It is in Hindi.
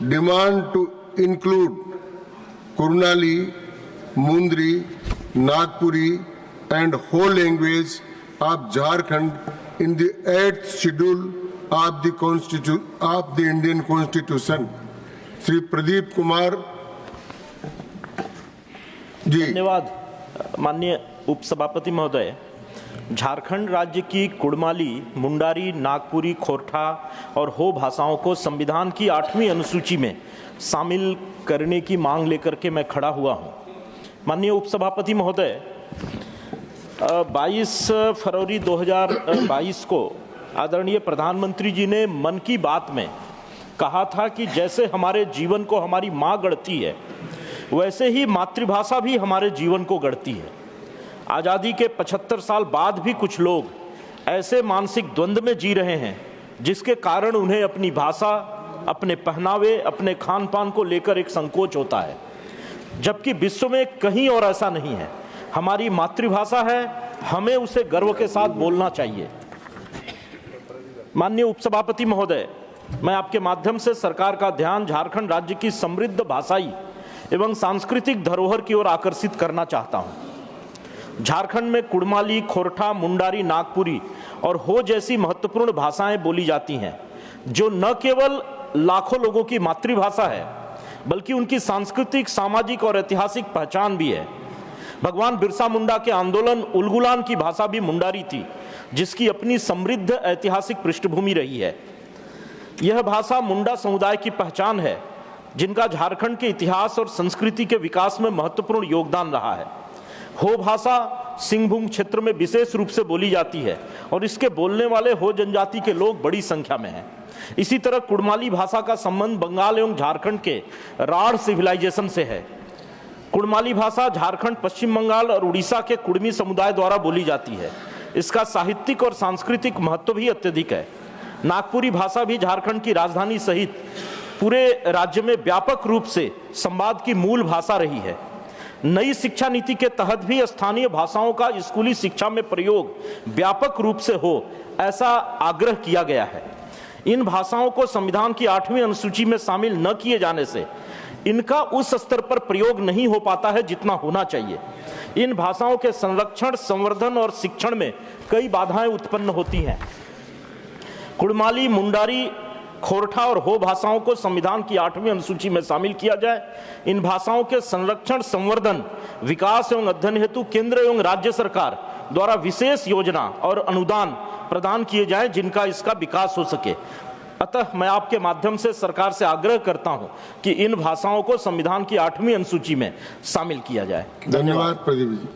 demand to include Kurunali, Mundri, Nagpuri and Ho language of Jharkhand in the 8th schedule of the Indian Constitution. Shri Pradeep Kumar ji. धन्यवाद माननीय उपसभापति महोदय। झारखंड राज्य की कुड़माली, मुंडारी, नागपुरी, खोरठा और हो भाषाओं को संविधान की 8वीं अनुसूची में शामिल करने की मांग लेकर के मैं खड़ा हुआ हूं। माननीय उपसभापति महोदय, 22 फरवरी 2022 को आदरणीय प्रधानमंत्री जी ने मन की बात में कहा था कि जैसे हमारे जीवन को हमारी माँ गढ़ती है, वैसे ही मातृभाषा भी हमारे जीवन को गढ़ती है। आज़ादी के 75 साल बाद भी कुछ लोग ऐसे मानसिक द्वंद्व में जी रहे हैं जिसके कारण उन्हें अपनी भाषा, अपने पहनावे, अपने खान पान को लेकर एक संकोच होता है, जबकि विश्व में कहीं और ऐसा नहीं है। हमारी मातृभाषा है, हमें उसे गर्व के साथ बोलना चाहिए। माननीय उपसभापति महोदय, मैं आपके माध्यम से सरकार का ध्यान झारखंड राज्य की समृद्ध भाषाई एवं सांस्कृतिक धरोहर की ओर आकर्षित करना चाहता हूं। झारखंड में कुड़माली, खोरठा, मुंडारी, नागपुरी और हो जैसी महत्वपूर्ण भाषाएं बोली जाती हैं, जो न केवल लाखों लोगों की मातृभाषा है, बल्कि उनकी सांस्कृतिक, सामाजिक और ऐतिहासिक पहचान भी है। भगवान बिरसा मुंडा के आंदोलन उलगुलान की भाषा भी मुंडारी थी, जिसकी अपनी समृद्ध ऐतिहासिक पृष्ठभूमि रही है। यह भाषा मुंडा समुदाय की पहचान है, जिनका झारखंड के इतिहास और संस्कृति के विकास में महत्वपूर्ण योगदान रहा है। हो भाषा सिंहभूम क्षेत्र में विशेष रूप से बोली जाती है और इसके बोलने वाले हो जनजाति के लोग बड़ी संख्या में हैं। इसी तरह कुड़माली भाषा का संबंध बंगाल एवं झारखंड के राढ़ सिविलाइजेशन से है। कुड़माली भाषा झारखंड, पश्चिम बंगाल और उड़ीसा के कुड़मी समुदाय द्वारा बोली जाती है। इसका साहित्यिक और सांस्कृतिक महत्व भी अत्यधिक है। नागपुरी भाषा भी झारखंड की राजधानी सहित पूरे राज्य में व्यापक रूप से संवाद की मूल भाषा रही है। नई शिक्षा नीति के तहत भी स्थानीय भाषाओं का स्कूली शिक्षा में प्रयोग व्यापक रूप से हो, ऐसा आग्रह किया गया है। इन भाषाओं को संविधान की 8वीं अनुसूची में शामिल न किए जाने से इनका उस स्तर पर प्रयोग नहीं हो पाता है जितना होना चाहिए। इन भाषाओं के संरक्षण, संवर्धन और शिक्षण में कई बाधाएं उत्पन्न होती हैं। कुड़माली, मुंडारी, खोरठा और हो भाषाओं को संविधान की 8वीं अनुसूची में शामिल किया जाए। इन भाषाओं के संरक्षण, संवर्धन, विकास एवं अध्ययन हेतु केंद्र एवं राज्य सरकार द्वारा विशेष योजना और अनुदान प्रदान किए जाएं, जिनका इसका विकास हो सके। अतः मैं आपके माध्यम से सरकार से आग्रह करता हूं कि इन भाषाओं को संविधान की 8वीं अनुसूची में शामिल किया जाए। धन्यवाद प्रदीप जी।